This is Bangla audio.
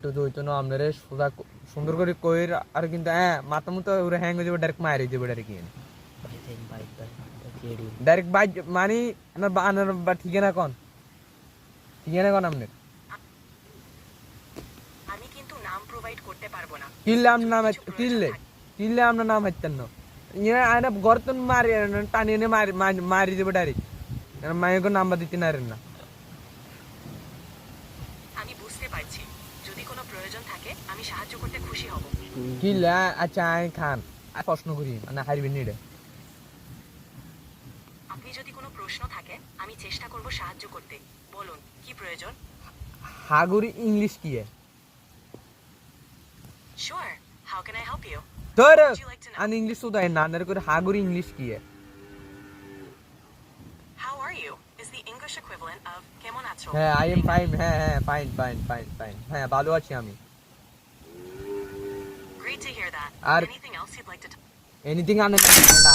তো তো না আমরা সোজা সুন্দর করে কইর আর কিন্তু হ্যাঁ মাথা মতো ওরে হ্যাং হয়ে যাবে ডাইরেক্ট মারি দেবে ডাইরেক্ট কি ডাইরেক্ট বাইক মানে না বানার বা ঠিকানা কোন আপনার আমি কিন্তু নাম প্রোভাইড করতে পারবো না। কিল্লে আমরা নাম হাইতেন না ইয়ে আয়না গর্তন মারি টানি এনে মারি দেবে ডাইরেক্ট মায়ের নাম্বার দিতে না না আমি বুঝতে পারছি, যদি কোনো প্রয়োজন থাকে আমি সাহায্য করতে খুশি হব। কিল্লা আচ্ছা আয় খান আর প্রশ্ন করি মানে হারবেন নি আপনি যদি কোনো প্রশ্ন থাকে আমি চেষ্টা করব সাহায্য করতে। বলুন কি প্রয়োজন? হাগুরি ইংলিশ কি Sure, how can I help you? তোর Would you like to know? আন ইংলিশ তো দেয় না না করে হাগুরি ইংলিশ কি How are you is the English equivalent of কেমন আছো? হ্যাঁ আই এম ফাইন হ্যাঁ ফাইন হ্যাঁ ভালো আছি আমি Great to hear that. আর Anything else you'd like to anything আনে না